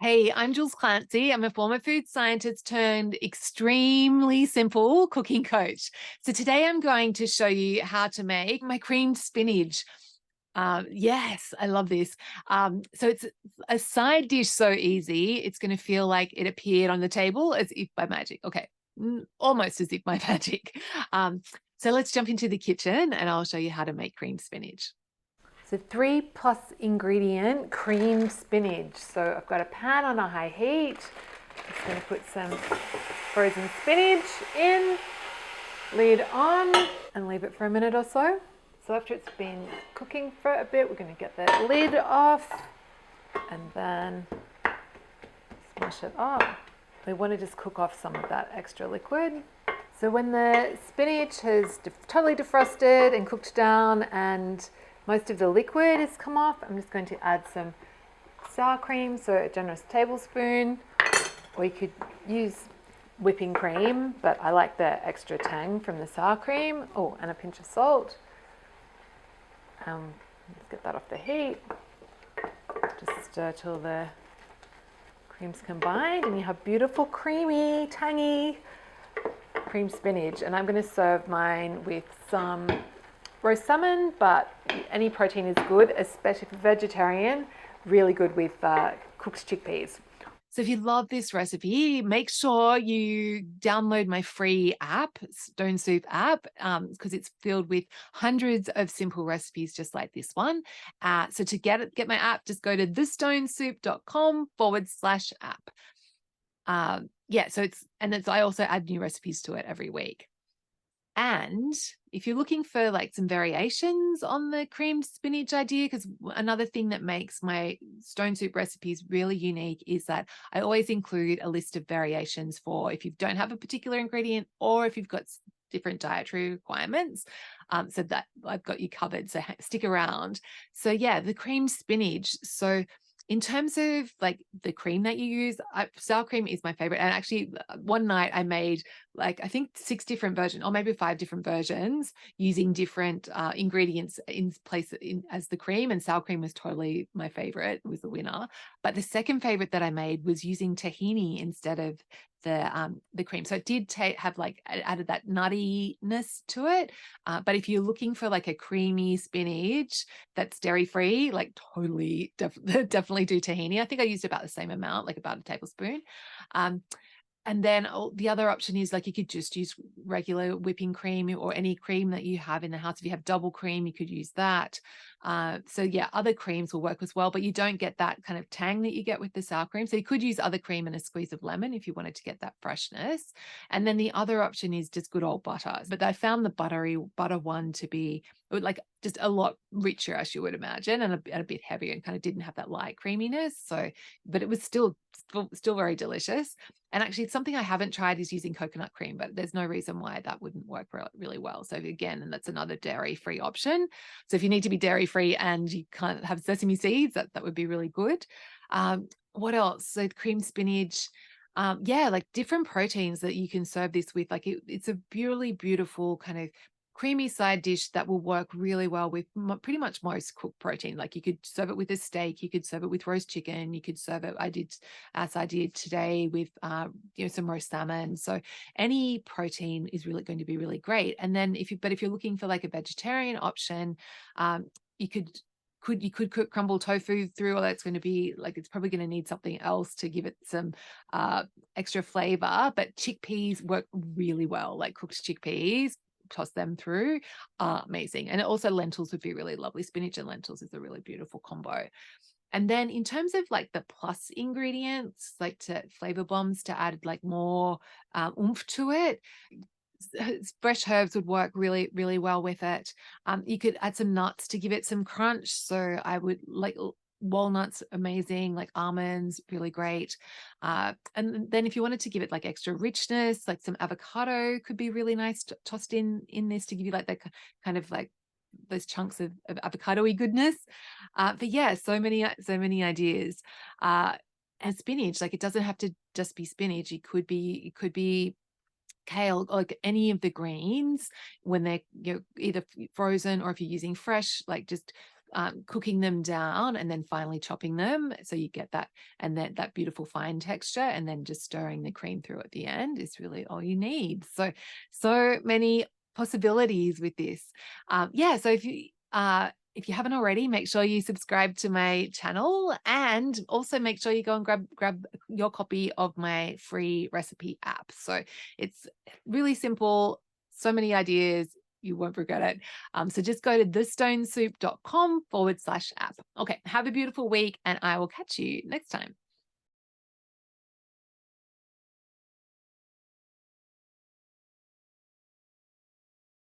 Hey, I'm Jules Clancy. I'm a former food scientist turned extremely simple cooking coach. So today I'm going to show you how to make my creamed spinach. Yes, I love this. So it's a side dish so easy. It's going to feel like it appeared on the table as if by magic. Okay, almost as if by magic. So let's jump into the kitchen and I'll show you how to make creamed spinach. So 3+ ingredient creamed spinach. So I've got a pan on a high heat. Just going to put some frozen spinach in, lid on, and leave it for a minute or so. So after it's been cooking for a bit, we're going to get the lid off and then smash it up. We want to just cook off some of that extra liquid. So when the spinach has totally defrosted and cooked down and most of the liquid has come off, I'm just going to add some sour cream, so a generous tablespoon, or you could use whipping cream, but I like the extra tang from the sour cream. Oh, and a pinch of salt. Let's get that off the heat. Just stir till the cream's combined and you have beautiful, creamy, tangy creamed spinach. And I'm going to serve mine with some roast salmon, but any protein is good, especially for vegetarian, really good with cooked chickpeas. So if you love this recipe, make sure you download my free app, Stone Soup app, because it's filled with hundreds of simple recipes just like this one. So to get my app, just go to thestonesoup.com/app. Yeah, so I also add new recipes to it every week. And if you're looking for like some variations on the creamed spinach idea, because another thing that makes my stone soup recipes really unique is that I always include a list of variations for if you don't have a particular ingredient or if you've got different dietary requirements, so that I've got you covered. So stick around. So yeah, the creamed spinach. So in terms of like the cream that you use, sour cream is my favorite. And actually, one night I made like I think 6 different versions, or maybe 5 different versions, using different ingredients in place as the cream. And sour cream was totally my favorite; it was the winner. But the second favorite that I made was using tahini instead of the cream. So it did have like added that nuttiness to it. But if you're looking for like a creamy spinach that's dairy free, like totally definitely do tahini. I think I used about the same amount, like about a tablespoon. And then the other option is like you could just use regular whipping cream or any cream that you have in the house. If you have double cream, you could use that. So yeah, other creams will work as well, but you don't get that kind of tang that you get with the sour cream. So you could use other cream and a squeeze of lemon if you wanted to get that freshness. And then the other option is just good old butter. But I found the buttery butter one to be like just a lot richer, as you would imagine, and a bit heavier and kind of didn't have that light creaminess. So, but it was still very delicious. And actually, something I haven't tried is using coconut cream, but there's no reason why that wouldn't work really well. So again, and that's another dairy-free option. So if you need to be dairy-free and you can't have sesame seeds, that would be really good. What else? So creamed spinach. Yeah, like different proteins that you can serve this with. Like it's a really beautiful kind of creamy side dish that will work really well with pretty much most cooked protein. Like you could serve it with a steak, you could serve it with roast chicken, you could serve it. As I did today with some roast salmon. So any protein is really going to be really great. And then if you're looking for like a vegetarian option, you could cook crumble tofu through, or that's going to be like it's probably going to need something else to give it some extra flavor. But chickpeas work really well, like cooked chickpeas. Toss them through, amazing. And also lentils would be really lovely. Spinach and lentils is a really beautiful combo. And then in terms of like the plus ingredients, like to flavor bombs to add like more oomph to it, fresh herbs would work really, really well with it. You could add some nuts to give it some crunch. So I would like walnuts, amazing, like almonds, really great. And then if you wanted to give it like extra richness, like some avocado could be really nice tossed in this to give you like that kind of like those chunks of avocado-y goodness. But yeah, so many ideas. And spinach, like it doesn't have to just be spinach. It could be kale, like any of the greens when they're either frozen or if you're using fresh, like just cooking them down and then finally chopping them. So you get that, and then that beautiful fine texture, and then just stirring the cream through at the end is really all you need. So many possibilities with this. Yeah. So if you haven't already, make sure you subscribe to my channel, and also make sure you go and grab your copy of my free recipe app. So it's really simple, so many ideas, you won't regret it. So just go to thestonesoup.com/app. Okay, have a beautiful week, and I will catch you next time.